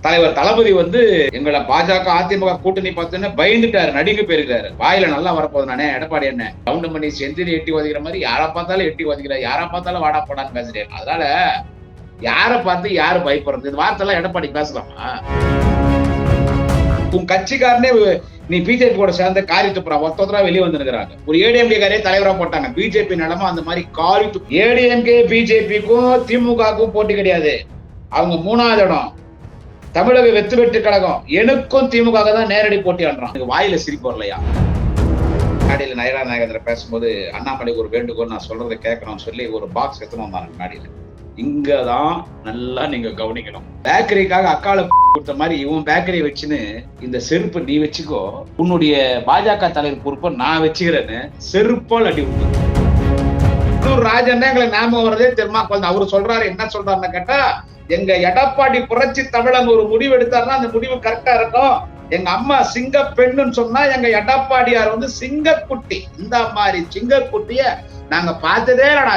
தலைவர் தளபதி வந்து எங்களை பாஜக அதிமுக கூட்டணி பார்த்தோன்னே பயந்துட்டாரு, நடுங்கி போயிருக்காரு. வாயில நல்லா வரப்போகுது நானே எடப்பாடி என்ன கவுண்டமணி செந்தில் எட்டி ஒதுக்கிற மாதிரி யாரா பார்த்தாலும் எட்டி ஒதுக்கிறார், யாரா பார்த்தாலும் வாடா போடான்னு பேசுறேன். அதனால யாரை பார்த்து யாரு பயப்படுறது? இந்த வார்த்தை எல்லாம் எடப்பாடி பேசலாமா? உன் கட்சிக்காரனே நீ பிஜேபி கூட சேர்ந்த காரி துப்புறா ஒருத்தரா வெளியே வந்துருக்காங்க. ஒரு ஏடிஎம்கே காரே தலைவரா போட்டாங்க. பிஜேபி நிலமா அந்த மாதிரி காரி துப்பு. ஏடிஎம்கே பிஜேபிக்கும் திமுகவுக்கும் போட்டி கிடையாது. அவங்க 3வது இடம். தமிழக வெற்றி கழகம் எனக்கும் திமுக தான் நேரடி போட்டி ஆடுறான். வாயில சிரிப்பு வரலையா? மேடையில் நயனா நாகேந்திரன் பேசும்போது அண்ணாமலைக்கு ஒரு வேண்டுகோள், நான் சொல்றதை கேட்கணும்னு சொல்லி ஒரு பாக்ஸ் எடுத்துன்னு வந்தாங்க மேடையில. இங்கதான் நல்லா நீங்க கவனிக்கணும். பேக்கரிக்காக அக்கால கொடுத்த மாதிரி இவன் பேக்கரி வச்சுன்னு இந்த செருப்பு நீ வச்சுக்கோ, உன்னுடைய பாஜக தலைவர் பொறுப்பை நான் வச்சுக்கிறேன்னு செருப்பால் அடி விட்டு ராஜன் எங்களை ஞாபகம் வரதே தெரியுமா? அவரு சொல்றாரு, என்ன சொல்றாருன்னு கேட்டா, எங்க எடப்பாடி புரட்சி தமிழன் ஒரு முடிவு எடுத்தாருன்னா அந்த முடிவு கரெக்டா இருக்கும். எங்க அம்மா சிங்க பெண்ணுன்னு சொன்னா எங்க எடப்பாடியார் வந்து சிங்கக்குட்டி. இந்த மாதிரி சிங்கக்குட்டிய நாங்க பார்த்ததே இல்லடா.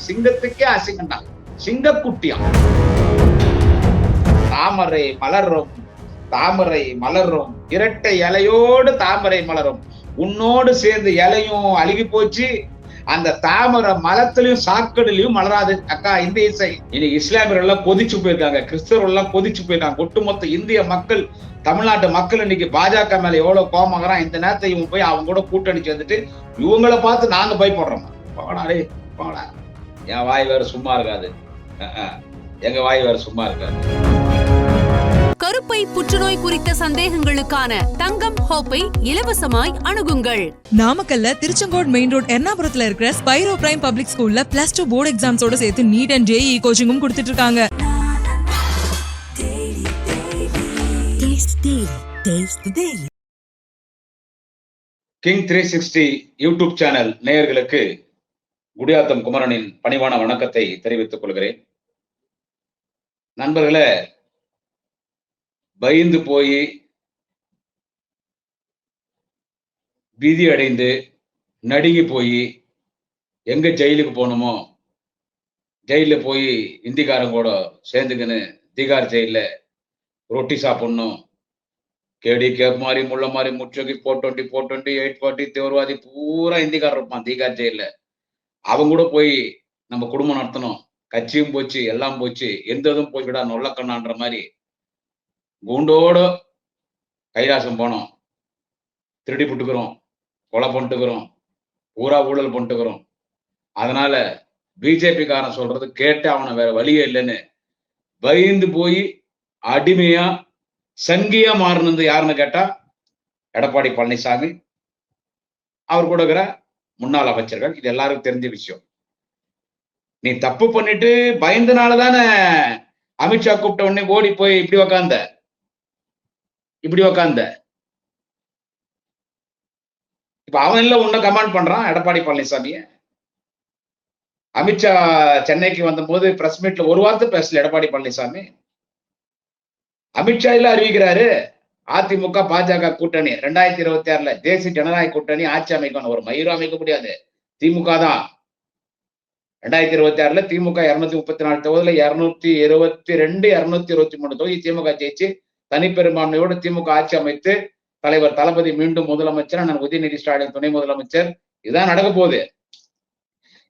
சிங்கத்துக்கே அசிங்கண்டா, சிங்கக்குட்டியா. தாமரை மலரும், தாமரை மலரும், இரட்டை இலையோடு தாமரை மலரும், உன்னோடு சேர்ந்து இலையும் அழுகி போச்சு, அந்த தாமரை மலத்திலையும் சாக்கடையிலையும் மலராது. அக்கா இந்த இசை இன்னைக்கு இஸ்லாமியர்கள் எல்லாம் கொதிச்சு போயிருக்காங்க, கிறிஸ்தவர்கள் எல்லாம் கொதிச்சு போயிருக்காங்க. ஒட்டுமொத்த இந்திய மக்கள், தமிழ்நாட்டு மக்கள் இன்னைக்கு பாஜக மேல எவ்வளவு கோபங்கிறான். இந்த நேரத்தை இவங்க போய் அவங்க கூட கூட்டணி சேர்ந்துட்டு இவங்களை பார்த்து நாங்க பயப்படுறோம். போடாடே போடா, என் வாய் வேற சும்மா இருக்காது, எங்க வாய் வேற சும்மா இருக்காது. கருப்பை புற்றுநோய் குறித்த சந்தேகங்களுக்கான தங்கம் ஹோப்பை இலவசமாய் அணுகுங்கள். நாமக்கல்ல திருச்செங்கோடு மெயின் ரோட் எர்ணாபுரத்துல இருக்கிற ஸ்பைரோ பிரைம் பப்ளிக் ஸ்கூல்ல +2 போர்டு எக்ஸாம்ஸோட சேர்த்து நீட் அண்ட் ஜேஇ கோச்சிங்கும் கொடுத்துட்டு இருக்காங்க. கிங் 360 யூடியூப் சேனல் நேயர்களுக்கு குடியாத்தம் குமரனின் பணிவான வணக்கத்தை தெரிவித்துக் கொள்கிறேன். நண்பர்களே, பயந்து போய் பீதி அடைந்து நடுங்கி போய் எங்க ஜெயிலுக்கு போகணுமோ ஜெயில போய் இந்திக்காரங்க கூட சேர்ந்துக்கின்னு திகார் ஜெயில ரொட்டி சாப்பிடணும், கேடி கேப் மாதிரி முள்ள மாதிரி முற்றுகை 420 840 தீவிரவாதி பூரா இந்திக்காரர் இருப்பான் திகார் ஜெயில. அவங்க கூட போய் நம்ம குடும்பம் நடத்தணும், கட்சியும் போச்சு எல்லாம் போச்சு, எந்த இதுவும் போய்விடா நொல்லக்கண்ணான்ற மாதிரி குண்டோட கைலாசம் போனோம், திருடி புட்டுக்கிறோம், கொலை பண்ணிட்டுக்கிறோம், பூரா ஊழல் பண்ணிட்டுக்கிறோம். அதனால பிஜேபி காரன் சொல்றது கேட்டு அவனை வேற வழியே இல்லைன்னு பயந்து போய் அடிமையா சங்கியா மாறினது யாருன்னு கேட்டா எடப்பாடி பழனிசாமி, அவர் கூட இருக்கிற முன்னாள் அமைச்சர்கள். இது எல்லாருக்கும் தெரிஞ்ச விஷயம். நீ தப்பு பண்ணிட்டு பயந்தனாலதானே அமித்ஷா கூப்பிட்ட உடனே ஓடி போய் இப்படி உக்காந்த. இப்ப அவன் இல்ல உன்ன கமாண்ட் பண்றான் எடப்பாடி பழனிசாமிய. அமித்ஷா சென்னைக்கு வந்த போது பிரஸ் மீட்ல ஒரு வார்த்தை பேசல எடப்பாடி பழனிசாமி. அமித்ஷா இல்ல அறிவிக்கிறாரு அதிமுக பாஜக கூட்டணி 2026 தேசிய ஜனநாயக கூட்டணி ஆட்சி அமைக்கணும். ஒரு மயிரும் அமைக்க முடியாது, திமுக தான். 2026 திமுக 234 தொகுதியில 222 223 தொகுதி திமுக ஜெயிச்சு தனிப்பெரும்பான்மையோடு திமுக ஆட்சி அமைத்து தலைவர் தளபதி மீண்டும் முதலமைச்சர், அண்ணன் உதயநிதி ஸ்டாலின் துணை முதலமைச்சர், இதுதான் நடக்க போகுது.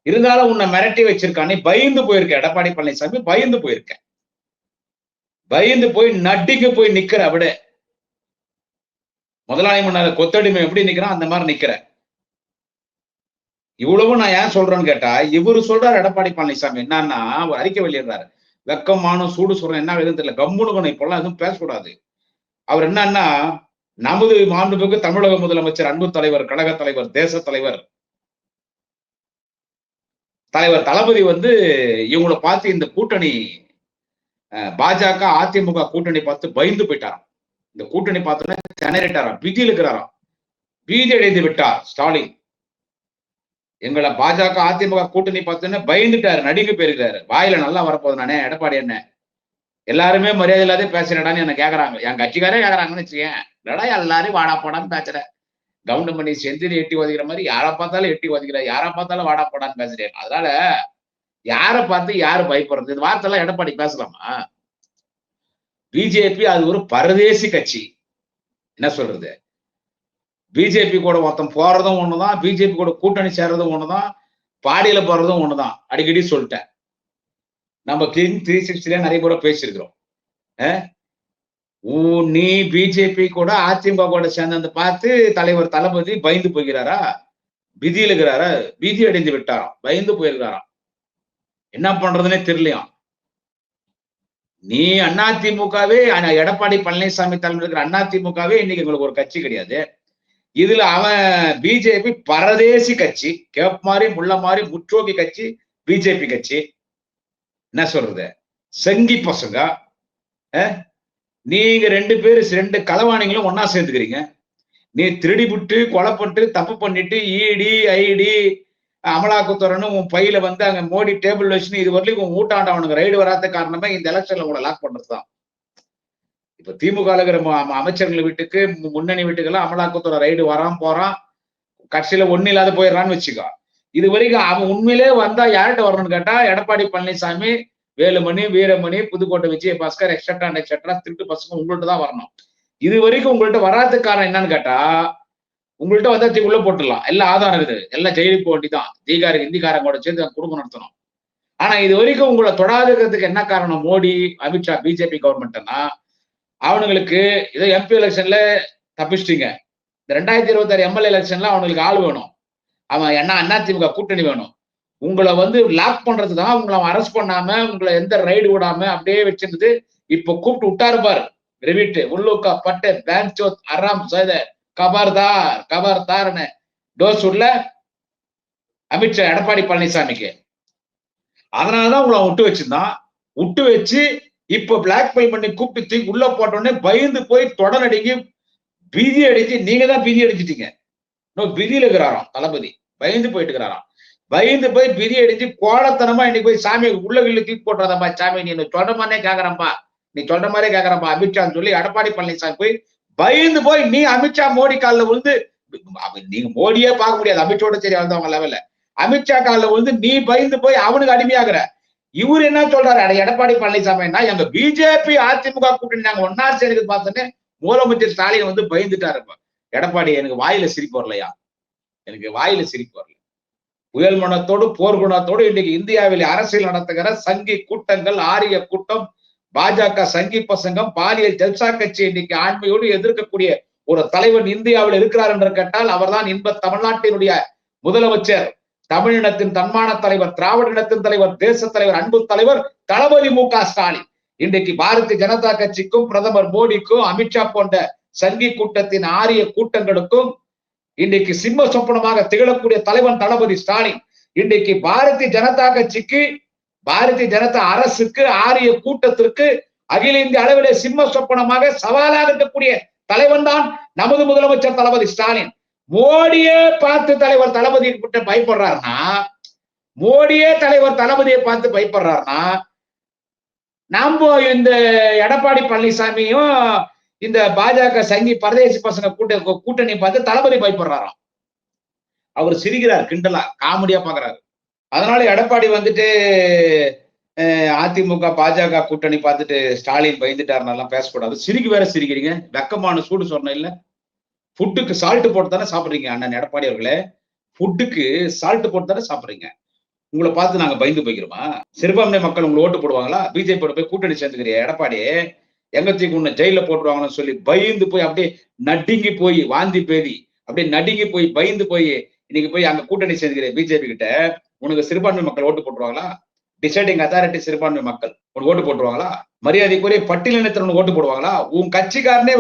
இருந்தாலும் உன்னை மிரட்டி வச்சிருக்கான். நீ பயந்து போயிருக்க எடப்பாடி பழனிசாமி, பயந்து போயிருக்க. பயந்து போய் நட்டிக்கு போய் நிக்கிற. விட முதலாளி முன்னால கொத்தடிமை எப்படி நிக்கிறான் அந்த மாதிரி நிக்கிற. இவ்வளவு நான் ஏன் சொல்றேன்னு கேட்டா, இவரு சொல்றாரு எடப்பாடி பழனிசாமி என்னன்னா, ஒரு அறிக்கை வெளியிடுறாரு, வெக்கமான சூடு சொல்றேன் என்ன எதுவும் தெரியல, கம்முனுக்கணும், இப்பெல்லாம் எதுவும் பேசக்கூடாது. அவர் என்னன்னா, நமது மாண்புமிகு தமிழக முதலமைச்சர், அன்பு தலைவர், கழக தலைவர், தேச தலைவர் தளபதி வந்து இவங்களை பார்த்து இந்த கூட்டணி பாஜக அதிமுக கூட்டணி பார்த்து பயந்து போயிட்டாராம். இந்த கூட்டணி பார்த்தோன்னா திணறிட்டாராம், பீதியில் இருக்கிறாராம், பீதி அடைந்து விட்டார் ஸ்டாலின். எங்களை பாஜக அதிமுக கூட்டணி பார்த்தோன்னே பயந்துட்டாரு, நடுங்கி போயிருக்காரு. வாயில நல்லா வரப்போகுது நானே எடப்பாடி என்ன எல்லாருமே மரியாதை இல்லாத பேசுறடான்னு என்ன கேக்குறாங்க, என் கட்சிக்காரே கேக்குறாங்கன்னு வச்சுக்கேன். இல்லடா எல்லாரும் வாடா போடான்னு பேசுற, கவுண்டமணி செந்தில் எட்டி ஒதுக்கிற மாதிரி யாரை பார்த்தாலும் எட்டி ஒதுக்கிற, யாரை பார்த்தாலும் வாடா போடான்னு பேசுறேன். அதனால யாரை பார்த்து யாரு பயப்படுறது? இந்த வார்த்தை எல்லாம் எடப்பாடி பேசலாமா? பிஜேபி அது ஒரு பரதேசி கட்சி. என்ன சொல்றது, பிஜேபி கூட ஒருத்தன் போறதும் ஒண்ணுதான், பிஜேபி கூட கூட்டணி சேர்றதும் ஒண்ணுதான், பாடியில போறதும் ஒண்ணுதான். அடிக்கடி சொல்லிட்டேன். நம்ம கிங் 360 நிறைய முறை பேசியிருக்கிறோம். நீ பிஜேபி கூட அதிமுக கூட சேர்ந்து பார்த்து தலைவர் தளபதி பயந்து போகிறாரா, விதியில இருக்கிறாரா, பீதி அடைந்து விட்டாராம், பயந்து போயிருக்காராம், என்ன பண்றதுன்னே தெரியலையாம். நீ அதிமுகவே, எடப்பாடி பழனிசாமி தலைமையில் இருக்கிற அதிமுகவே இன்னைக்கு உங்களுக்கு ஒரு கட்சி கிடையாது. இதுல அவன் பிஜேபி பரதேசி கட்சி, கேப் மாதிரி முள்ள மாதிரி முற்றோக்கி கட்சி பிஜேபி கட்சி. என்ன சொல்றது, செங்கி பசங்க. நீங்க 2 பேரு 2 களவாணிகளும் ஒன்னா சேர்ந்துக்கிறீங்க. நீ திருடிபுட்டு கொலைப்பட்டு தப்பு பண்ணிட்டு இடி ஐடி அமலாக்கத்துறைன்னு உன் பையில வந்து அங்க மோடி டேபிள் வச்சுன்னு இது வரலையும் உன் ஊட்டாண்டவனுக்கு ரைடு வராத காரணமே இந்த எலெக்ஷன்ல உங்களை லாக் பண்றதுதான். இப்ப திமுக இருக்கிற அமைச்சர்கள் வீட்டுக்கு, முன்னணி வீட்டுக்கெல்லாம் அமலாக்கத்துறை ரைடு வரான் போறான், கட்சியில ஒண்ணு இல்லாத போயிடறான்னு வச்சுக்கோ. இது வரைக்கும் அவன் உண்மையிலே வந்தா யார்கிட்ட வரணும்னு கேட்டா எடப்பாடி பழனிசாமி, வேலுமணி, வீரமணி, புதுக்கோட்டை விஜயபாஸ்கர் எக்ஸெட்ரா திருட்டு பசங்க உங்கள்கிட்ட தான் வரணும். இது வரைக்கும் உங்கள்கிட்ட வராத காரணம் என்னன்னு கேட்டா, உங்கள்கிட்ட வந்தாச்சு உள்ள போட்டுடலாம், எல்லாம் ஆதாரம் இருக்குது, எல்லாம் ஜெயிலுக்கு போக வேண்டிதான், இந்திக்காரங்களோட சேர்ந்து குடும்பம் நடத்தணும். ஆனா இது வரைக்கும் உங்களை தொடாதுக்கிறதுக்கு என்ன காரணம், மோடி, அமித்ஷா, பிஜேபி கவர்மெண்ட்னா அவனுங்களுக்கு இதோ எம்பி எலெக்ஷன்ல தப்பிச்சிட்டீங்க, இந்த 2026 எம்எல்ஏ எலெக்ஷன்ல அவனுங்களுக்கு ஆள் வேணும், அவன் என்ன அதிமுக கூட்டணி வேணும். உங்களை வந்து லாக் பண்றது தான், உங்களை அரெஸ்ட் பண்ணாம, உங்களை எந்த ரைடு விடாம அப்படியே வச்சிருந்தது. இப்ப கூப்பிட்டு விட்டாரு பாரு, ரிவிட்டு உள்ளுக்கா பட்டு பேங்சோத் அராம் செய்த கபர்தார்னு டோஸ் உள்ள அமித்ஷா எடப்பாடி பழனிசாமிக்கு. அதனாலதான் உங்களை விட்டு வச்சிருந்தான். விட்டு வச்சு இப்ப பிளாக்மெயில் பண்ணி கூப்பிட்டு தூக்கி உள்ள போட்டோடனே பயந்து போய் தொடநடிங்கி பீதி அடிச்சு, நீங்க தான் பீதி அடிச்சிட்டீங்க. இன்னும் பீதியில இருக்கிறாராம் தளபதி, பயந்து போயிட்டு இருக்கிறாராம். பயந்து போய் பீதி அடிச்சு கோலத்தனமா இன்னைக்கு போய் சாமி உள்ள வில்லு தூக்கி போட்டுறதப்பா, சாமி நீ சொல்ற மாதிரியே கேக்குறப்பா, நீ சொல்ற மாதிரியே கேக்குறப்பா அமித்ஷான்னு சொல்லி எடப்பாடி பழனிசாமி போய் பயந்து போய், நீ அமித்ஷா மோடி காலில் விழுந்து, நீங்க மோடியே பார்க்க முடியாது, அமித்ஷாவோட சரி வந்தவங்க லெவல்ல அமித்ஷா காலில் விழுந்து நீ பயந்து போய் அவனுக்கு அடிமையாகிற. இவர் என்ன சொல்றாரு எடப்பாடி பழனிசாமின்னா, எங்க பிஜேபி அதிமுக கூட்டணி நாங்க ஒன்னா சேர்ந்து பார்த்தோன்னே முதலமைச்சர் ஸ்டாலின் வந்து பயந்துட்டாரு. எடப்பாடி, எனக்கு வாயில சிரிப்பு வரலையா, எனக்கு வாயில சிரிப்பு வரல. புயல் மனத்தோடு போர்க்குணத்தோடு இன்றைக்கு இந்தியாவில் அரசியல் நடத்துகிற சங்கி கூட்டங்கள், ஆரிய கூட்டம், பாஜக சங்கி பசங்கம், பாலியல் ஜல்சா கட்சி இன்னைக்கு ஆண்மையோடு எதிர்க்கக்கூடிய ஒரு தலைவன் இந்தியாவில் இருக்கிறார் என்று கேட்டால் அவர்தான் இன்ப தமிழ்நாட்டினுடைய முதலமைச்சர், தமிழினத்தின் தன்மான தலைவர், திராவிட இனத்தின் தலைவர், தேச தலைவர், அன்பு தலைவர் தளபதி மு.க. ஸ்டாலின். இன்றைக்கு பாரதிய ஜனதா கட்சிக்கும் பிரதமர் மோடிக்கும் அமித்ஷா போன்ற சங்கி கூட்டத்தின் ஆரிய கூட்டங்களுக்கும் இன்றைக்கு சிம்ம சொப்பனமாக திகழக்கூடிய தலைவன் தளபதி ஸ்டாலின். இன்றைக்கு பாரதிய ஜனதா கட்சிக்கு, பாரதிய ஜனதா அரசுக்கு, ஆரிய கூட்டத்திற்கு அகில இந்திய அளவிலே சிம்ம சொப்பனமாக சவாலாக இருக்கக்கூடிய தலைவன் தான் நமது முதலமைச்சர் தளபதி ஸ்டாலின். மோடியே பார்த்து தலைவர் தளபதி கிட்ட பயப்படுறாருன்னா, மோடியே தலைவர் தளபதியை பார்த்து பயப்படுறாருன்னா, நாம இந்த எடப்பாடி பழனிசாமியும் இந்த பாஜக சங்கி பரதேசி பசங்க கூட்டணி பார்த்து தளபதி பயப்படுறாராம். அவர் சிரிக்கிறார், கிண்டலா காமெடியா பாக்குறாரு. அதனால எடப்பாடி வந்துட்டு அதிமுக பாஜக கூட்டணி பார்த்துட்டு ஸ்டாலின் பயந்துட்டாருன்னெல்லாம் பேசக்கூடாது. வேற சிரிக்கிறீங்க, வெக்கமான சூடு சொன்ன இல்ல. ஃபுட்டுக்கு சால்ட் போட்டு தானே சாப்பிடுறீங்க அண்ணன் எடப்பாடி அவர்களே, ஃபுட்டுக்கு சால்ட் போட்டு தானே சாப்பிடுறீங்க. உங்களை பார்த்து நாங்க பயந்து போய்க்கிறோமா? சிறுபான்மை மக்கள் உங்களை ஓட்டு போடுவாங்களா? பிஜேபியோட போய் கூட்டணி சேர்ந்துக்கிறிய எடப்பாடி, எங்க தூக்கி உன்னை ஜெயில போட்டுருவாங்கன்னு சொல்லி பயந்து போய் அப்படியே நடுங்கி போய் வாந்தி பேதி அப்படியே நடுங்கி போய் பயந்து போய் இன்னைக்கு போய் அங்க கூட்டணி சேர்ந்துக்கிற பிஜேபி கிட்ட, உனக்கு சிறுபான்மை மக்கள் ஓட்டு போட்டுருவாங்களா? டிசைடிங் அத்தாரிட்டி சிறுபான்மை மக்கள் உனக்கு ஓட்டு போட்டுருவாங்களா? மரியாதைக்குரிய பட்டியலினத்தினர் ஓட்டு போடுவாங்களா? உன் கட்சிக்காரனே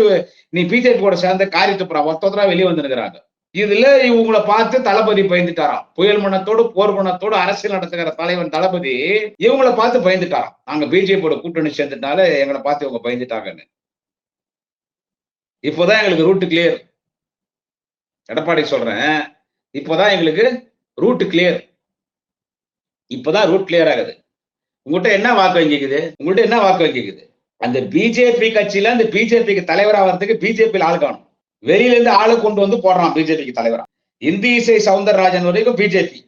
நீ பிஜேபி கூட சேர்ந்த காரியத்தை ஒருத்தரா வெளியே வந்துருக்கிறாங்க. இதுல இவங்களை பார்த்து தளபதி பயந்துட்டாராம். புயல் மனத்தோடு போர் மனத்தோடு அரசியல் நடத்துகிற தலைவன் தளபதி இவங்களை பார்த்து பயந்துட்டாராம். நாங்க பிஜேபியோட கூட்டணி சேர்ந்துட்டால எங்களை பார்த்து இவங்க பயந்துட்டாங்கன்னு. இப்போதான் எங்களுக்கு ரூட் கிளியர். எடப்பாடி சொல்றேன், இப்போதான் எங்களுக்கு ரூட் கிளியர். இப்பதான் ரூட் கிளியர் ஆகுது. உங்கள்கிட்ட என்ன வாக்கு வங்கிக்குது? உங்கள்கிட்ட என்ன வாக்கு வங்கிக்குது? அந்த பிஜேபி கட்சியில அந்த பிஜேபிக்கு தலைவர் ஆகிறதுக்கு பிஜேபியில் ஆள் காணும். வெளியில இருந்து ஆளு கொண்டு வந்து போடுறான் பிஜேபிக்கு தலைவரா. இந்தி இசை சவுந்தரராஜன் வரைக்கும் பிஜேபி,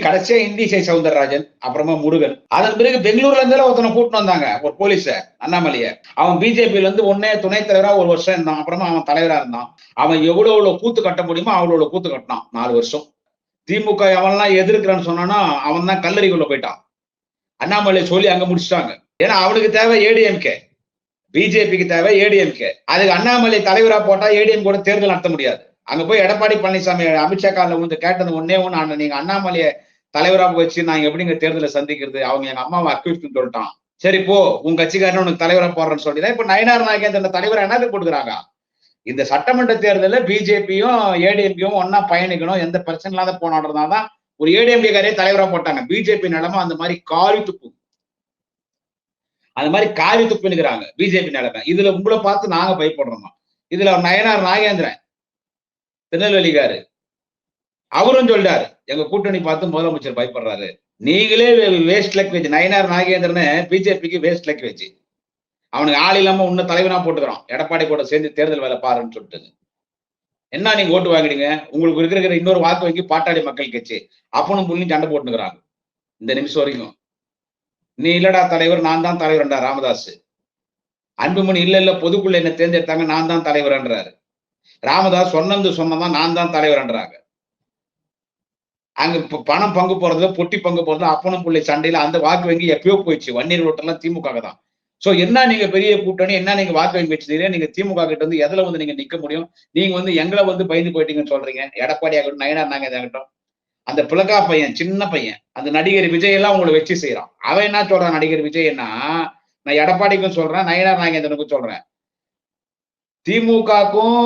கடைசியா இந்திசை சவுந்தரராஜன், அப்புறமா முருகன். அதன் பிறகு பெங்களூர்ல இருந்தாலும் ஒருத்தனை கூட்டிட்டு வந்தாங்க, ஒரு போலீஸ, அண்ணாமலைய. அவன் பிஜேபியில இருந்து ஒன்னே துணைத் தலைவரா ஒரு வருஷம் இருந்தான், அப்புறமா அவன் தலைவரா இருந்தான். அவன் எவ்வளவு கூத்து கட்ட முடியுமோ அவ்வளவு கூத்து கட்டினான் 4 வருஷம். திமுக எவன்லாம் எதிர்க்கிறான்னு சொன்னானோ அவன் தான் கல்லறிக்குள்ள போயிட்டான். அண்ணாமலை சொல்லி அங்க முடிச்சுட்டாங்க. ஏன்னா அவனுக்கு தேவை ஏடிஎம்கே, பிஜேபிக்கு தேவை ஏடிஎம்கே. அதுக்கு அண்ணாமலை தலைவரா போட்டா ஏடிஎம் கூட தேர்தல் நடத்த முடியாது. அங்க போய் எடப்பாடி பழனிசாமி அமித்ஷா காலில் வந்து கேட்டது ஒன்னே ஒண்ணு, நீங்க அண்ணாமலையை தலைவராக வச்சு நாங்க எப்படிங்க தேர்தலை சந்திக்கிறது, அவங்க எங்க அம்மாவை அக்யூஸ்ட்னு சொல்லிட்டான். சரி போ, உங்க கட்சிக்காரன் உனக்கு தலைவரா போடுறேன்னு சொல்லிதான் இப்ப நயினார் நாகேந்திரன் தலைவரா என்னது கொடுக்குறாங்க. இந்த சட்டமன்ற தேர்தலில் பிஜேபியும் ஏடிஎம்பியும் ஒன்னா பயணிக்கணும், எந்த பிரச்சனை இல்லாத போனாடுறதுனாதான் ஒரு ஏடிஎம்கே காரே தலைவரா போட்டாங்க. பிஜேபி நிலைமை அந்த மாதிரி காரி துப்பு, அந்த மாதிரி காரி துப்புனுக்குறாங்க பிஜேபி நிலைமை. இதுல உங்களை பார்த்து நாங்க பயப்படுறோமா? இதுல நயினார் நாகேந்திரன் திருநெல்வேலிக்காரு அவரும் சொல்றாரு, எங்க கூட்டணி பார்த்து முதலமைச்சர் பயப்படுறாரு. நீங்களே வேஸ்ட் லாங்குவேஜ். நயினார் நாகேந்திரன் பிஜேபிக்கு வேஸ்ட் லாங்குவேஜ். அவனுக்கு ஆள் இல்லாம உன்ன தலைவனா போட்டுக்கிறான், எடப்பாடி கூட சேர்ந்து தேர்தல் வேலை பாருன்னு சொல்லிட்டு. என்ன நீங்க ஓட்டு வாங்கிடுங்க, உங்களுக்கு இருக்கிற இன்னொரு வாக்கு வங்கி பாட்டாளி மக்கள் கட்சி, அப்பனும் புள்ளி சண்டை போட்டுக்கிறாங்க இந்த நிமிஷம் வரைக்கும். நீ இல்லடா தலைவர், நான் தான் தலைவர்ன்றா ராமதாஸ். அன்புமணி இல்ல பொதுக்குள்ள என்ன தேர்ந்தெடுத்தாங்க, நான் தான் தலைவர்ன்றாரு. ராமதாஸ் சொன்னதான் நான் தான் தலைவர்ன்றாங்க. அங்க பணம் பங்கு போறதுல, பொட்டி பங்கு போறதுல, அப்பனும் பிள்ளை சண்டையில அந்த வாக்கு வங்கி எப்பயோ போயிடுச்சு. வன்னியர் ஓட்டெல்லாம் திமுக தான். சோ என்ன நீங்க பெரிய கூட்டணி, என்ன நீங்க வாக்கு வங்கி வச்சிருக்கீங்க, நீங்க திமுக கிட்ட வந்து எதுல வந்து நீங்க நிக்க முடியும்? நீங்க வந்து எங்களை வந்து பயந்து போயிட்டீங்கன்னு சொல்றீங்க. எடப்பாடி ஆகட்டும், நயினார் நாகேந்திரன் ஆகட்டும், அந்த பிளகா பையன், சின்ன பையன், அந்த நடிகர் விஜய் எல்லாம் உங்களை வச்சு செய்யறான். அவன் என்ன சொல்றான், நடிகர் விஜய் என்ன, நான் எடப்பாடிக்கும் சொல்றேன், நயினார் நாகேந்திரனுக்கும் சொல்றேன், திமுகக்கும்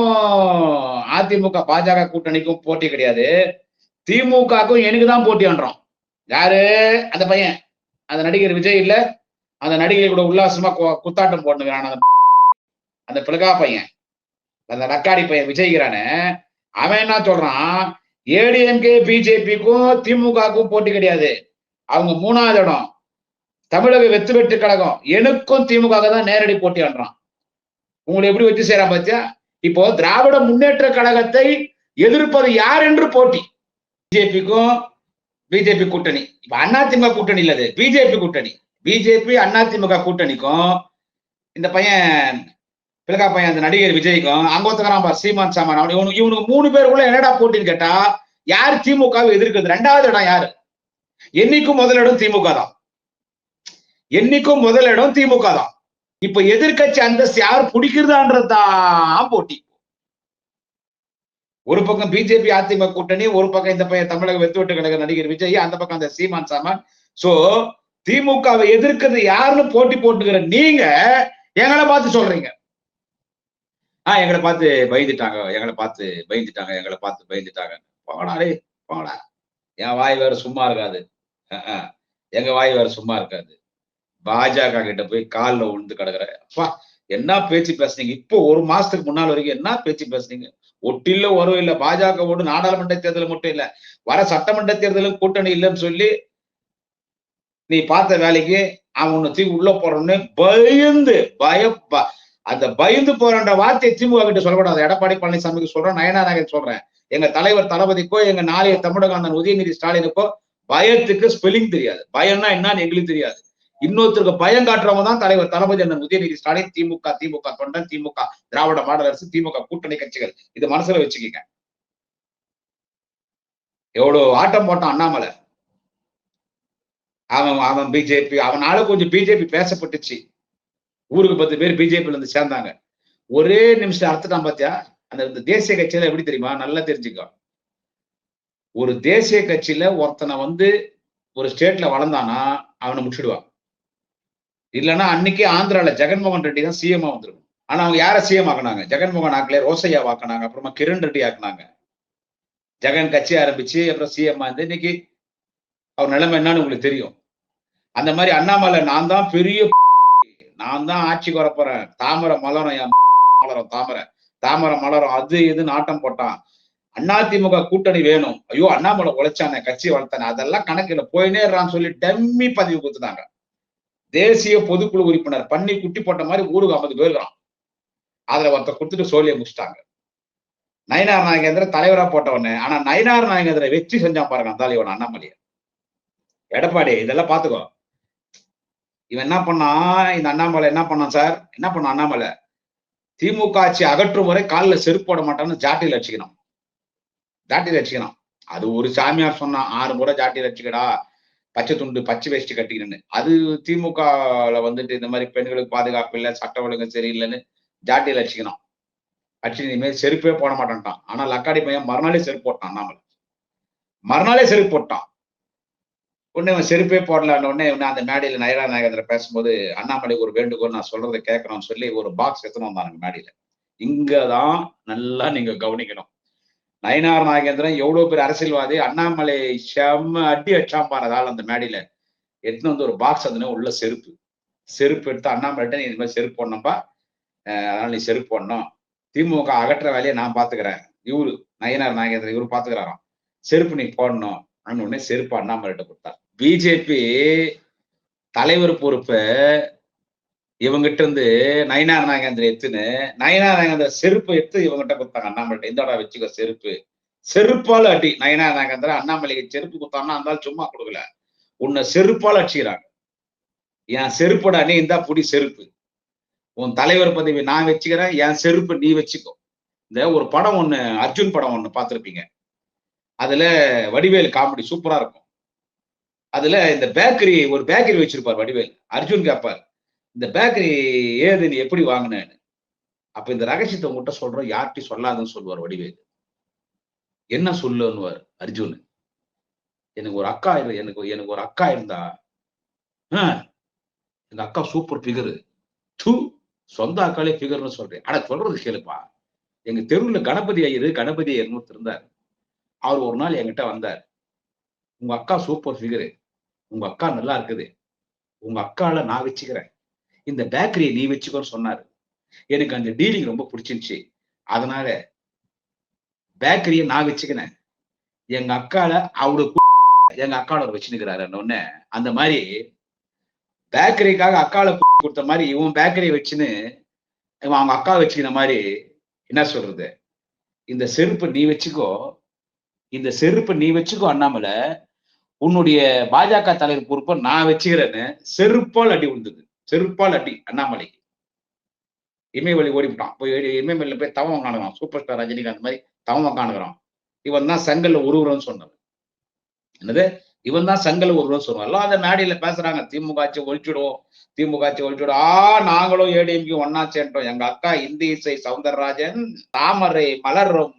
அதிமுக பாஜக கூட்டணிக்கும் போட்டி கிடையாது, திமுகக்கும் எனக்கு தான் போட்டின்றோம். யாரு அந்த பையன், அந்த நடிகர் விஜய் இல்ல, அந்த நடிகை கூட உல்லாசமா குத்தாட்டம் போட்டுக்கிறான் அந்த பிளகா பையன், அந்த ரக்காடி பையன் விஜய்கிறானே. அவன் என்ன சொல்றான், ஏடிஎம்கே பிஜேபிக்கும் திமுகக்கும் போட்டி கிடையாது, அவங்க 3வது இடம். தமிழக வெற்றி கழகம் எனக்கும் திமுக தான் நேரடி போட்டின்றான். உங்களை எப்படி வச்சு செய்யறான் பாத்தியா? இப்போ திராவிட முன்னேற்ற கழகத்தை எதிர்ப்பது யார் என்று போட்டி. பிஜேபிக்கும் பிஜேபி கூட்டணி, இப்ப அதிமுக கூட்டணி இல்லது, பிஜேபி கூட்டணி. பிஜேபி அதிமுக கூட்டணிக்கும் இந்த பையன் பிளகா பையன் அந்த நடிகர் விஜய்க்கும் அங்க ஒத்துக்கிறான் பார் சீமான் சாமான். இவனுக்கு 3 பேர் உள்ள என்னடா போட்டின்னு கேட்டா, யார் திமுகவை எதிர்க்கிறது? 2வது இடம் யாரு? என்னைக்கும் முதலிடம் திமுக தான், என்னைக்கும் முதலிடம் திமுக தான். இப்ப எதிர்கட்சி அந்தஸ்து யார் பிடிக்கிறதான்றதுதான் போட்டி. ஒரு பக்கம் பிஜேபி அதிமுக கூட்டணி, ஒரு பக்கம் இந்த பையன் தமிழக வெற்றி கழக நடிகர் விஜய், அந்த பக்கம் அந்த சீமான் சாமான். சோ திமுகவை எதிர்க்கிறது யாருன்னு போட்டி போட்டுக்கிற நீங்க எங்களை பார்த்து சொல்றீங்க, எங்களை பார்த்து பயந்துட்டாங்க, எங்களை பார்த்து பயந்துட்டாங்க, எங்களை பார்த்து பயந்துட்டாங்க. போங்கடா போங்கடா, என் வாய் வேற சும்மா இருக்காது, எங்க வாய் வேற சும்மா இருக்காது. பாஜக கிட்ட போய் காலில் விழுந்து கிடக்குற. அப்பா என்ன பேச்சு பேசுனீங்க, இப்போ 1 மாசத்துக்கு முன்னால் வரைக்கும் என்ன பேச்சு பேசுனீங்க? ஒட்டில்ல வரும் இல்ல, பாஜகவோடு நாடாளுமன்ற தேர்தல் மட்டும் இல்ல, வர சட்டமன்ற தேர்தலும் கூட்டணி இல்லைன்னு சொல்லி நீ பார்த்த வேலைக்கு அவன் உன்னை தூக்கி உள்ள போறோன்னு பயந்து அந்த பயந்து போறன்ற வார்த்தையை திமுக கிட்ட சொல்லக்கூடாது. எடப்பாடி பழனிசாமிக்கு சொல்றேன், நயினார் நாகேந்திரன் சொல்றேன், எங்க தலைவர் தளபதிக்கோ எங்க நாளைய தமிழக அண்ணன் உதயநிதி ஸ்டாலினுக்கோ பயத்துக்கு ஸ்பெல்லிங் தெரியாது. பயம்னா என்னன்னு எங்களுக்கு தெரியாது. இன்னொருத்தருக்கு பயம் காட்டுறவங்க தான் தலைவர் தளபதி அண்ணன் உதயநிதி ஸ்டாலின், திமுக, திமுக தொண்டன், திமுக திராவிட மாடல் அரசு, திமுக கூட்டணி கட்சிகள். இது மனசுல வச்சுக்கீங்க. எவ்வளவு ஆட்டம் போட்டான் அண்ணாமலை. அவன் பிஜேபி, அவனால கொஞ்சம் பிஜேபி பேசப்பட்டுச்சு. ஊருக்கு 10 பேர் பிஜேபியில இருந்து சேர்ந்தாங்க. ஒரே நிமிஷம் அர்த்தம் பாத்தியா? அந்த தேசிய கட்சியில எப்படி தெரியுமா? நல்லா தெரிஞ்சுக்கோ. ஒரு தேசிய கட்சியில ஒருத்தனை வந்து ஒரு ஸ்டேட்ல வளர்ந்தானா அவனை முடிச்சிடுவான். இல்லைன்னா அன்னைக்கு ஆந்திரால ஜெகன்மோகன் ரெட்டி தான் சிஎம் வந்துருக்கும். ஆனா அவங்க யார சிஎம் ஆக்குனாங்க? ஜெகன்மோகன் ஆக்கல, ரோசையா ஆக்குனாங்க, அப்புறமா கிரண் ரெட்டி ஆக்குனாங்க. ஜெகன் கட்சி ஆரம்பிச்சு அப்புறம் சிஎம் வந்து இன்னைக்கு அவர் நிலைமை என்னன்னு உங்களுக்கு தெரியும். அந்த மாதிரி அண்ணாமலை நான் தான் பெரிய, நான் தான் ஆட்சிக்கு வரப்போறேன், தாமரை மலரும், என் மலரும் தாமரை மலரும், அது இது நாட்டம் போட்டான். அதிமுக கூட்டணி வேணும், ஐயோ அண்ணாமலை உழைச்சானே, கட்சி வளர்த்தானே, அதெல்லாம் கணக்குல போயினேறான்னு சொல்லி டம்மி பதவி கொடுத்துட்டாங்க. தேசிய பொதுக்குழு உறுப்பினர் பண்ணி குட்டி போட்ட மாதிரி ஊருக்கு 50 பேர் இருக்கிறான். அதுல ஒருத்தர் கொடுத்துட்டு சோழியை முடிச்சிட்டாங்க. நயினார் நாகேந்திர தலைவரா போட்டவனு. ஆனா நயினார் நாகேந்திர வெற்றி செஞ்சான் பாருங்க அந்த இவன் அண்ணாமலையை. எடப்பாடி இதெல்லாம் பாத்துக்கோ. இவன் என்ன பண்ணான், இந்த அண்ணாமலை என்ன பண்ணான் சார், என்ன பண்ணான் அண்ணாமலை, திமுக ஆட்சி அகற்றும் வரை காலில் செருப்பு போட மாட்டான்னு ஜாட்டியில் அடிச்சுக்கணும். ஜாட்டியில் அடிச்சுக்கணும். அது ஒரு சாமியார் சொன்னான், 6 முறை ஜாட்டியில் அடிச்சுக்கடா, பச்சை துண்டு பச்சை வேஷ்டி கட்டிக்கணும்னு. அது திமுகல வந்துட்டு இந்த மாதிரி பெண்களுக்கு பாதுகாப்பு இல்லை, சட்ட ஒழுங்கு சரியில்லைன்னு ஜாட்டியில் அடிச்சுக்கணும். அடிச்சு இனிமேல் செருப்பே போட மாட்டான்ட்டான். ஆனா லக்காடி பையன் மறுநாளே செருப்பு போட்டான். அண்ணாமலை மறுநாளே செருப்பு போட்டான். உடனே அவன் செருப்பே போடலான்னு உடனே அந்த மேடையில நயினார் நாகேந்திர பேசும்போது அண்ணாமலைக்கு ஒரு வேண்டுகோள், நான் சொல்றதை கேட்கணும்னு சொல்லி ஒரு பாக்ஸ் எடுத்துன்னு வந்தாங்க மேடையில. இங்கதான் நல்லா நீங்க கவனிக்கணும். நயினார் நாகேந்திரன் எவ்வளவு பேர் அரசியல்வாதி, அண்ணாமலை செம்ம அடி அச்சாம்பானதால் அந்த மேடையில எடுத்துன்னு வந்து ஒரு பாக்ஸ் அதுன்னு உள்ள செருப்பு எடுத்து அண்ணாமலைட்ட நீ இந்த மாதிரி செருப்பு போடணும்பா, அதனால நீ செருப்பு போடணும், திமுக அகற்ற வேலையை நான் பாத்துக்கிறேன், இவரு நயினார் நாகேந்திரன் இவரு பாத்துக்கிறாராம், செருப்பு நீ போடணும் அப்படின்னு உடனே செருப்பு அண்ணாமலைட்ட கொடுத்தார். பிஜேபி தலைவர் பொறுப்பை இவங்கிட்ட இருந்து நயினார் நாகேந்திர எடுத்துன்னு நயினார் நாகேந்திர செருப்பு எடுத்து இவங்கிட்ட கொடுத்தாங்க அண்ணாமலை. இந்தடா வச்சுக்கோ செருப்பு. செருப்பால அடி. நயினார் நாகேந்திர அண்ணாமலைக்கு செருப்பு கொடுத்தான்னா இருந்தாலும் சும்மா கொடுக்கல, உன்னை செருப்பால அடிச்சுக்கிறாங்க. என் செருப்போட அணி இந்தா புடி செருப்பு, உன் தலைவர் பதவி நான் வச்சுக்கிறேன், என் செருப்பு நீ வச்சுக்கோ. இந்த ஒரு படம் ஒண்ணு, அர்ஜுன் படம் ஒண்ணு பார்த்திருப்பீங்க. அதுல வடிவேல் காமெடி சூப்பரா இருக்கும். அதுல இந்த ஒரு பேக்கரி வச்சிருப்பார் வடிவேல். அர்ஜுன் கேட்பார், இந்த பேக்கரி ஏது நீ எப்படி வாங்கினேன்னு. அப்ப இந்த ரகசியத்தை உங்ககிட்ட சொல்றோம், யார்கிட்டையும் சொல்லாதுன்னு சொல்லுவார் வடிவேல். என்ன சொல்லுவார் அர்ஜுன், எனக்கு ஒரு அக்கா இருந்தா, எங்க அக்கா சூப்பர் பிகரு, சொந்த அக்காலே பிகர்னு சொல்றேன். ஆனா சொல்றது கேளுப்பா, எங்க தெருவுல கணபதி ஐயர்னு இருந்தார். அவர் ஒரு நாள் என்கிட்ட வந்தார், உங்க அக்கா சூப்பர் ஃபிகரு, உங்க அக்கா நல்லா இருக்குது, உங்க அக்கால நான் வச்சுக்கிறேன், இந்த பேக்கரியை நீ வச்சுக்கோன்னு சொன்னாரு. எனக்கு அந்த டீலிங் ரொம்ப பிடிச்சிருந்துச்சு, அதனால பேக்கரியை நான் வச்சுக்கினேன், எங்க அக்கால எங்க அக்கால வச்சுக்கிறாரு. உடனே அந்த மாதிரி பேக்கரிக்காக அக்கால கொடுத்த மாதிரி இவன் பேக்கரியை வச்சுன்னு இவன் அவங்க அக்கா வச்சுக்கிற மாதிரி என்ன சொல்றது, இந்த செருப்பை நீ வச்சுக்கோ அண்ணாமலை, உன்னுடைய பாஜக தலைவர் பொறுப்பை நான் வச்சுக்கிறேன்னு செருப்பால் அடி விழுந்தது. செருப்பால் அடி அண்ணாமலைக்கு. இமயவழி ஓடிவிட்டான். போய் இமயவழியில போய் தவம் காணுகிறான். சூப்பர் ஸ்டார் ரஜினிகாந்த் மாதிரி தவம் காணுகிறான். இவன் தான் செங்கல்ல உருவுறன்னு சொன்னது. என்னது, இவன் தான் செங்கல் உருவம் சொல்லுவான். எல்லாம் அந்த மேடையில பேசுறாங்க, திமுக ஆட்சி ஒழிச்சுடும். நாங்களும் ஏடிஎம்கே ஒன்னா சேர்ந்தோம். எங்க அக்கா இந்தி இசை சவுந்தரராஜன், தாமரை மலரும்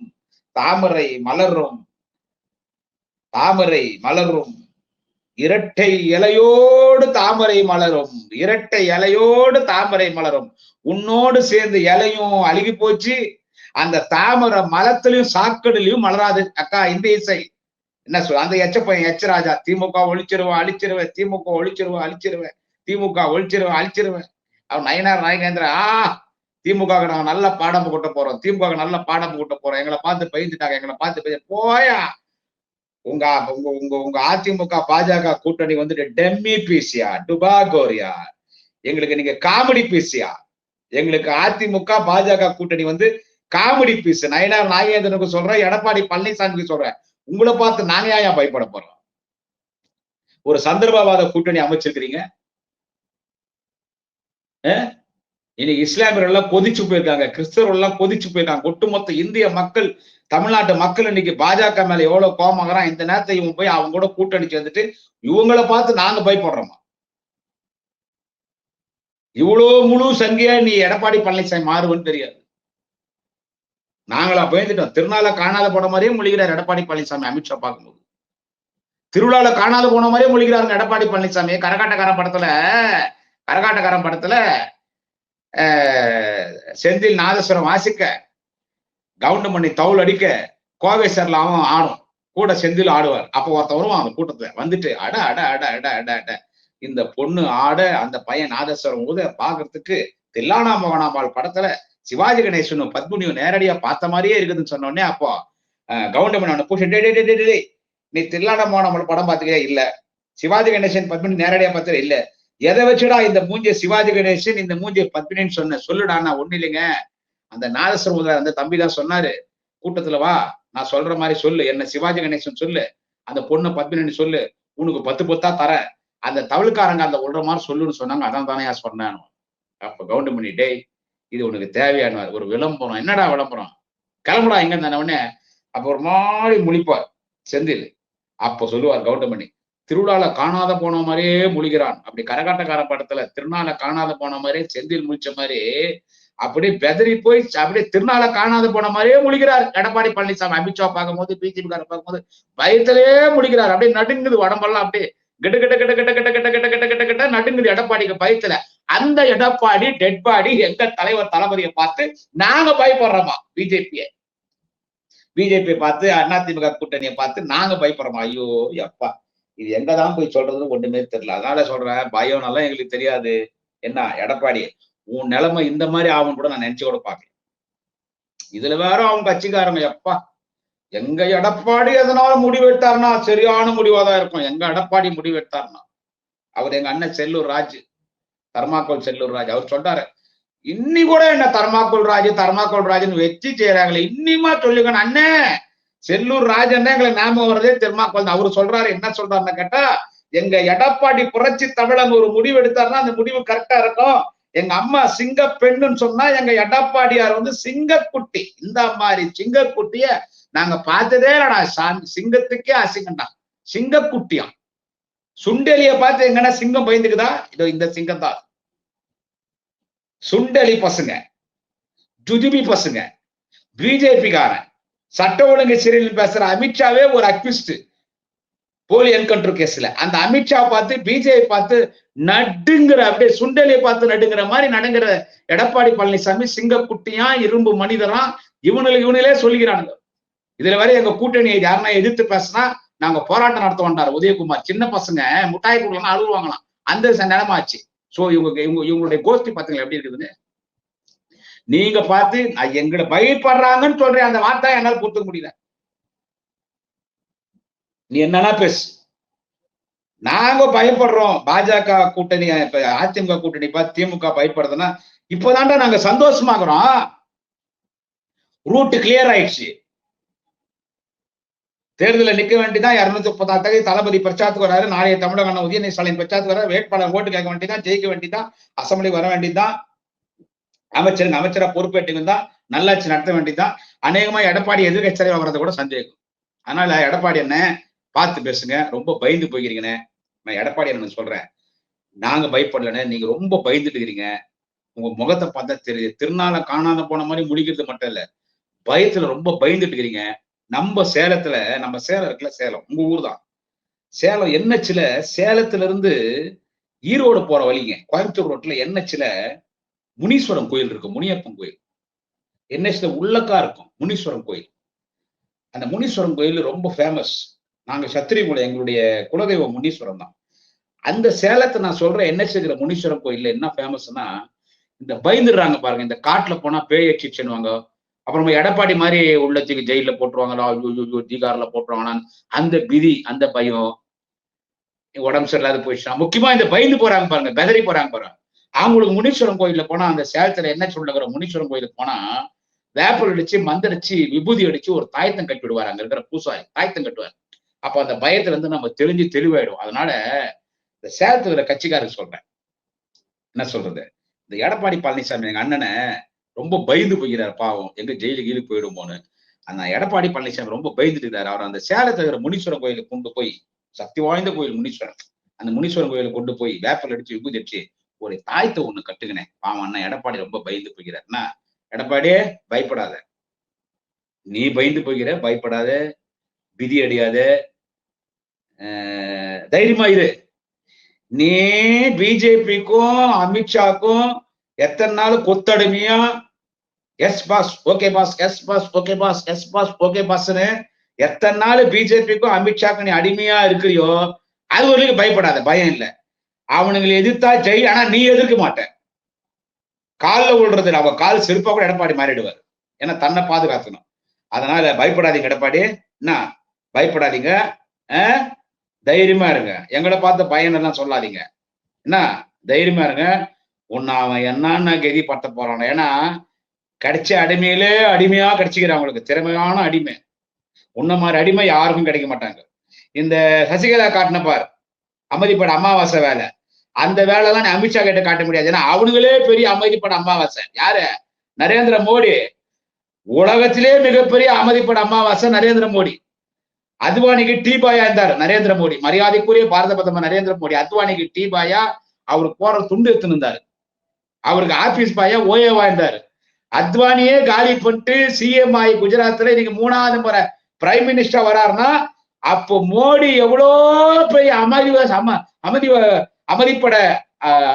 இரட்டை இலையோடு தாமரை மலரும், உன்னோடு சேர்ந்து இலையும் அழுகி போச்சு, அந்த தாமரை மலத்திலையும் சாக்கடையிலையும் மலராது அக்கா இந்த இசை. என்ன சொல்ல அந்த எச்சப்பையன் எச்சராஜா, திமுக அழிச்சிருவேன். அவன் நயினார் நாகேந்திர திமுக நாங்க நல்ல பாடம் கூட்ட போறோம், எங்களை பார்த்து பயந்துட்டாங்க, போயா உங்க அதிமுக பாஜக கூட்டணி வந்துட்டு டெம்மி பீசியா, டுபாகோரியா, எங்களுக்கு நீங்க காமெடி பீசியா, எங்களுக்கு அதிமுக பாஜக கூட்டணி வந்து காமெடி பீஸ். நயினார் நாகேந்திரனுக்கு சொல்றேன், எடப்பாடி பழனிசாமிக்கு சொல்றேன், உங்களை பார்த்து நாங்க ஏன் பயப்பட போறோம்? ஒரு சந்தர்ப்பவாத கூட்டணி அமைச்சிருக்கிறீங்க. இன்னைக்கு இஸ்லாமியர்கள் எல்லாம் கொதிச்சு போயிருக்காங்க, கிறிஸ்தவர்கள் எல்லாம் கொதிச்சு போயிருக்காங்க. ஒட்டுமொத்த இந்திய மக்கள், தமிழ்நாட்டு மக்கள் இன்னைக்கு பாஜக மேல எவ்வளவு கோபங்கிறான். இந்த நேரத்தை இவங்க போய் அவங்க கூட கூட்டணி சேர்ந்துட்டு இவங்களை பார்த்து நாங்க பயப்படுறோமா? இவ்வளவு முழு சங்கியா நீ எடப்பாடி பழனிசாமி மாறுவன்னு தெரியாது. நாங்களா பயந்துட்டோம். திருநாள காணாத போன மாதிரியே மொழிகிறார் எடப்பாடி பழனிசாமி. அமித்ஷா பார்க்கும்போது திருவிழால காணாத போன மாதிரியே மொழிகிறாருங்க எடப்பாடி பழனிசாமி. கரகாட்டக்காரன் படத்துல செந்தில் நாதஸ்வரம் வாசிக்க, கவுண்டமணி தவுள் அடிக்க, கோவை சேர்ல அவன் ஆடும், கூட செந்தில் ஆடுவார். அப்போ ஒருத்த வருவான் அந்த கூட்டத்துல வந்துட்டு அட அட அட அட அட அட இந்த பொண்ணு ஆட, அந்த பையன் நாதஸ்வரம் ஊத பாக்குறதுக்கு தில்லானா மோகனாம்பாள் படத்துல சிவாஜி கணேசனும் பத்மினியும் நேரடியா பார்த்த மாதிரியே இருக்குதுன்னு சொன்ன உடனே அப்போ கவுண்டமணி அவனை பூசி, நீ தில்லானா மோகனாம்பாள் படம் பார்த்துக்கே இல்ல, சிவாஜி கணேசன் பத்மினி நேரடியா பார்த்தது இல்ல, எதை வச்சுடா இந்த மூஞ்சிய சிவாஜி கணேசன் இந்த மூஞ்சிய பத்மினின்னு சொல்லுடான்னா, ஒண்ணு இல்லைங்க, அந்த நாதஸ்வரம் அந்த தம்பி தான் சொன்னாரு, கூட்டத்துல வா, நான் சொல்ற மாதிரி சொல்லு, என்ன சிவாஜி கணேசன் சொல்லு, அந்த பொண்ணை பத்மினி சொல்லு, உனக்கு 10 பொத்தா தரேன், அந்த தமிழ்காரங்க அந்த விடுற மாதிரி சொல்லுன்னு சொன்னாங்க. அதான் தானே சொன்னேன். அப்ப கவுண்டமணி, டேய் இது உனக்கு தேவையான ஒரு விளம்பரம். என்னடா விளம்பரம், கிளம்புடா எங்க தானே உடனே. அப்ப ஒரு மாதிரி முழிப்பார் செந்தில். அப்ப சொல்லுவார் கவுண்டமணி, திருவிழால காணாத போன மாதிரியே முழிக்கிறான். அப்படி கரகாட்டக்கார படத்துல திருநாள காணாத போன மாதிரியே செந்தில் முழிச்ச மாதிரி அப்படியே பெதறி போய் அப்படியே திருநாள காணாத போன மாதிரியே முழிக்கிறார் எடப்பாடி பழனிசாமி. அமித்ஷா பார்க்கும்போது, பிஜேபி கார பார்க்கும்போது பயத்திலேயே முழிக்கிறார். அப்படியே நடுங்குது உடம்பெல்லாம், அப்படியே கிட்ட கிட்ட கிட்ட கிட்ட கிட்ட கிட்ட கிட்ட கிட்ட கிட்ட கிட்ட நடுங்குது எடப்பாடிக்கு பயத்துல. அந்த எடப்பாடி டெட் பாடி எங்க தலைவர் தளபதியை பார்த்து நாங்க பயப்படுறோமா, பிஜேபி பார்த்து, அதிமுக கூட்டணியை பார்த்து நாங்க பயப்படுறோமா. ஐயோ எப்பா, இது எங்கதான் போய் சொல்றதுன்னு ஒண்ணுமே தெரியல. அதனால சொல்றேன், பயம் நல்லா எங்களுக்கு தெரியாது. என்ன எடப்பாடி, உன் நிலைமை இந்த மாதிரி ஆகும் கூட நான் நினைச்சு கூட பார்க்கல. இதுல வேற அவங்க கட்சிக்காரங்க, எப்பா எங்க எடப்பாடி எதனால முடிவெடுத்தாருன்னா சரியான முடிவாதான் இருக்கும். எங்க எடப்பாடி முடிவெடுத்தாருன்னா, அவர் எங்க அண்ணன் செல்லூர் ராஜ், தர்மாக்கோல் செல்லூர் ராஜ், அவர் சொல்றாரு, இன்னி கூட என்ன தர்மாக்கோல் ராஜ்னு வச்சு செய்யறாங்களே, இன்னிமா சொல்லுங்க அண்ணே, செல்லூர் ராஜன் எங்களை ஞாபகம் வருதே தெர்மாக்கோல் தான். அவரு சொல்றாரு, என்ன சொல்றாருன்னு கேட்டா, எங்க எடப்பாடி புரட்சி தமிழன் ஒரு முடிவு எடுத்தாருன்னா அந்த முடிவு கரெக்டா இருக்கும். எங்க அம்மா சிங்க பெண்ணுன்னு சொன்னா எங்க எடப்பாடியார் சிங்கக்குட்டி. இந்த மாதிரி சிங்கக்குட்டிய நாங்க பார்த்ததே இல்லடா சாமி, சிங்கத்துக்கே அசிங்கம்டா, சிங்கக்குட்டியாம். சுண்டெலிய பார்த்து எங்கன்னா சிங்கம் பயந்துக்குதா? இதோ இந்த சிங்கம் தான். சுண்டெலி பசங்க, ஜுஜுபி பசங்க, பிஜேபி காரன், சட்ட ஒழுங்கு சீரியல் பேசுற அமித்ஷாவே ஒரு அக்யூஸ்ட் போலி என்கவுண்டர் கேஸ்ல. அந்த அமித்ஷா பார்த்து பிஜேபி பார்த்து நடுங்கிற, அப்படியே சுண்டலியை பார்த்து நடுங்கிற மாதிரி நடுங்கிற எடப்பாடி பழனிசாமி சிங்கக்குட்டியா, இரும்பு மனிதரா, இவனிலே சொல்லுகிறானுங்க. இதுல வரை எங்க கூட்டணியை யாருன்னா எதிர்த்து பேசினா நாங்க போராட்டம் நடத்த வந்தார் உதயகுமார். சின்ன பசங்க முட்டாய் கொடுக்கலாம் அழுவாங்களாம், அந்த நிலைமை ஆச்சு. சோ இவங்களுடைய கோஷ்டி பாத்தீங்களா எப்படி இருக்குதுன்னு. நீங்க பார்த்து எங்களை பயப்படுறாங்கன்னு சொல்றேன், அந்த வார்த்தை என்னால கொடுத்துக்க முடியல. நீ என்னன்னா பேசு, நாங்க பயப்படுறோம். பாஜக கூட்டணி, அதிமுக கூட்டணி பார்த்து திமுக பயப்படுறதுன்னா இப்பதான்டா நாங்க சந்தோஷமாக்குறோம். ரூட் கிளியர் ஆயிடுச்சு. தேர்தலில் நிக்க வேண்டிதான் 236 தளபதி பிரச்சாரத்துக்கு வராரு. நாளைய தமிழக அண்ணன் உதயநிதி ஸ்டாலின் பிரச்சாரத்துக்கு வராரு. வேட்பாளர் ஓட்டு கேட்க வேண்டியதான், ஜெயிக்க வேண்டியதான், அசம்பிளி வர வேண்டியதுதான், அமைச்சரா பொறுப்பேற்றுக்கு தான், நல்லாட்சி நடத்த வேண்டியதுதான். அநேகமா எடப்பாடி எதிர்கட்சி தலைவர் வர்றது கூட சந்தேகம். அதனால எடப்பாடி என்ன பார்த்து பேசுங்க, ரொம்ப பயந்து போய்க்கிறீங்கண்ணே. நான் எடப்பாடி என்ன சொல்றேன், நாங்க பயப்படலண்ணே, நீங்க ரொம்ப பயந்துட்டு இருக்கிறீங்க. உங்க முகத்தை பார்த்தா தெரியுது. திருநாள காணாத போன மாதிரி முடிக்கிறது மட்டும் இல்ல, பயத்துல ரொம்ப பயந்துட்டு இருக்கிறீங்க. நம்ம சேலம் இருக்குல்ல, சேலம் உங்க ஊர் தான். சேலம் என்ஹெச்ல, சேலத்துல இருந்து ஈரோடு போற வழிங்க, கோயம்புத்தூர் ரோட்ல என்ஹெச்ல முனீஸ்வரம் கோயில் இருக்கு, முனியப்பன் கோயில். என்ஹெச்ல உள்ளக்கா இருக்கும் முனீஸ்வரம் கோயில். அந்த முனீஸ்வரம் கோயில் ரொம்ப ஃபேமஸ். நாங்க சத்திரிமூலை, எங்களுடைய குலதெய்வம் முனீஸ்வரம் தான். அந்த சேலத்தை நான் சொல்றேன், என்ஹெச் இருக்கிற முனீஸ்வரம் கோயில்ல என்ன ஃபேமஸ்னா, இந்த பயந்துடுறாங்க பாருங்க, இந்த காட்டுல போனா பேய் எச்சிச்சுன்னுவாங்க. அப்புறமா எடப்பாடி மாதிரி உள்ளத்துக்கு ஜெயில போட்டுருவாங்களா, தீகாரில போட்டுருவாங்களா, அந்த விதி, அந்த பயம், உடம்பு சரியில்லாத போயிடுச்சுன்னா. முக்கியமா இந்த பயந்து போறாங்க பாருங்க, பெதறி போறாங்க பாருங்க. அவங்களுக்கு முனீஸ்வரம் கோயில்ல போனா, அந்த சேலத்துல என்ன சொல்லுங்கிற முனீஸ்வரம் கோயிலுக்கு போனா வேப்பல் அடிச்சு, மந்தடிச்சு, விபூதி அடிச்சு ஒரு தாயத்தம் கட்டி விடுவார். அங்க இருக்கிற பூசாரி தாயத்தம் கட்டுவார். அப்ப அந்த பயத்துல இருந்து நம்ம தெரிஞ்சு தெளிவாயிடும். அதனால இந்த சேலத்துல இருக்கிற கட்சிக்காரருக்கு சொல்றேன், என்ன சொல்றது, இந்த எடப்பாடி பழனிசாமி எங்க அண்ணனை ரொம்ப பயந்து போகிறார் பாவம், எங்க ஜெயிலுக்கு போயிடுமோன்னு. அந்த எடப்பாடி பழனிசாமி ரொம்ப பயந்துட்டு இருக்காரு. அவர் அந்த சேலத்துல இருக்கிற முனீஸ்வரன் கோயிலுக்கு கொண்டு போய், சக்தி வாய்ந்த கோயில் முனீஸ்வரன், அந்த முனீஸ்வரன் கோயிலுக்கு கொண்டு போய் வேப்பல் அடிச்சு, விபூதி அடிச்சு ஒரு தாயத்தை ஒண்ணு கட்டுக்கினேன். பாவம் அண்ணன் எடப்பாடி ரொம்ப பயந்து போகிறார். எடப்பாடியே பயப்படாத, நீ பயந்து போகிற, பயப்படாத, விதி அடியாத, தைரியமா இரு. நீ பிஜேபிக்கும் அமித்ஷாக்கும் எத்தனை நாள் கொத்தடிமையா yes boss okay boss, yes boss okay boss, yes boss okay பாஸ்ன்னு எத்தனை நாள் பிஜேபிக்கும் அமித்ஷாக்கும் நீ அடிமையா இருக்கிறியோ அது வரைக்கும் பயப்படாத, பயம் இல்லை. அவனுங்களை எதிர்த்தா ஜெய், ஆனா நீ எதிர்க்க மாட்ட. காலில் விழுறது, அவங்க கால் செருப்பா கூட எடப்பாடி மாறிடுவார். ஏன்னா தன்னை பாதுகாக்கணும். அதனால பயப்படாதீங்க எடப்பாடி, என்ன பயப்படாதீங்க, தைரியமா இருங்க. எங்களை பார்த்து பயம் எல்லாம் சொல்லாதீங்க, என்ன தைரியமா இருங்க. உன்னை அவன் என்னன்னா கதி பட்ட போறான். ஏன்னா கிடைச்ச அடிமையிலே அடிமையா கிடைச்சிக்கிறான் அவங்களுக்கு, திறமையான அடிமை. உன்ன மாதிரி அடிமை யாருக்கும் கிடைக்க மாட்டாங்க. இந்த சசிகலா காட்டின பார் அமைதிப்பட அமாவாசை வேலை, அந்த வேலைலாம் அமித்ஷா கிட்ட காட்ட முடியாது. ஏன்னா அவனுங்களே பெரிய அமைதிப்பட அமாவாசை. யாரு? நரேந்திர மோடி. உலகத்திலே மிகப்பெரிய அமைதிப்பட அமாவாசை நரேந்திர மோடி. அத்வானிக்கு டீ பாயா இருந்தார் நரேந்திர மோடி, மரியாதைக்குரிய பாரத பிரதமர் நரேந்திர மோடி. அத்வானிக்கு டீ பாயா, அவருக்கு போற துண்டு எடுத்துன்னு இருந்தாரு. அவருக்கு ஆபீஸ் பாயா ஓஏவா இருந்தாரு. அத்வானியே காலி பண்ணிட்டு சிஎம் ஆகி குஜராத்ல இன்னைக்கு 3வது முறை பிரைம் மினிஸ்டர் வராருன்னா, அப்போ மோடி எவ்வளோ பெரிய அமைதிப்பட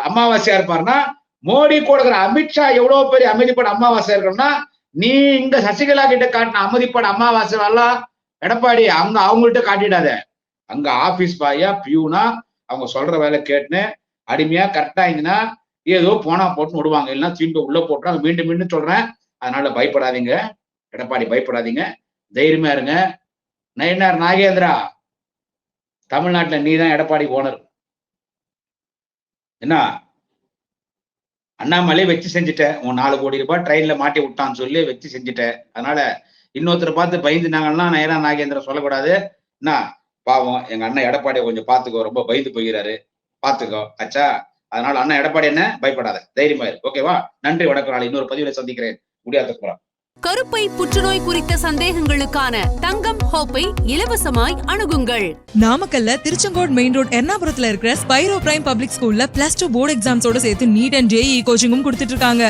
அமாவாசையா இருப்பாருன்னா, மோடி கூட இருக்கிற அமித்ஷா எவ்வளவு பெரிய அமைதிப்பட அமாவாசை இருக்கணும்னா, நீ இங்க சசிகலா கிட்ட காட்டின அமைதிப்பட அமாவாசை எல்லாம் எடப்பாடி அவங்கள்ட்ட காட்டிடாத. அங்க ஆபீஸ் பாயா பியூனா அவங்க சொல்ற வேலை கேட்டுன்னு அடிமையா கரெக்டா இருந்துன்னா ஏதோ போனா போட்டு விடுவாங்க, இல்லைன்னா தீண்டு உள்ள போட்டுறாங்க. மீண்டும் மீண்டும் சொல்றேன், அதனால பயப்படாதீங்க எடப்பாடி, பயப்படாதீங்க, தைரியமா இருங்க. நயினார் நாகேந்திரா, தமிழ்நாட்டுல நீதான் எடப்பாடி ஓனர். என்ன அண்ணாமலை வச்சு செஞ்சுட்ட, உன் 4 கோடி ரூபாய் ட்ரெயின்ல மாட்டி விட்டான்னு சொல்லி வச்சு செஞ்சுட்ட. அதனால இன்னொருத்தரை பார்த்து பயந்துனாங்கன்னா நயனா நாகேந்திரா சொல்லக்கூடாது. என்ன பாவம், எங்க அண்ணன் எடப்பாடியை கொஞ்சம் பாத்துக்கோ, ரொம்ப பயந்து போகிறாரு, பாத்துக்கோ ஆச்சா. அதனால அண்ணன் எடப்பாடி என்ன பயப்படாத, தைரியமா இரு. ஓகேவா? நன்றி, வணக்கம். நாளை இன்னொரு பதிவுல சந்திக்கிறேன். முடியாத போறோம். கருப்பை புற்றுநோய் குறித்த சந்தேகங்களுக்கான தங்கம் ஹோப்பை இலவசமாய் அணுகுங்கள். நாமக்கல்ல திருச்செங்கோடு மெயின் ரோட் எர்ணாபுரத்துல இருக்கிற ஸ்பைரோ பிரைம் பப்ளிக் ஸ்கூல்ல +2 போர்டு எக்ஸாம்ஸோட சேர்த்து நீட் அண்ட் ஜேஇ கோச்சிங்கும் கொடுத்துட்டு இருக்காங்க.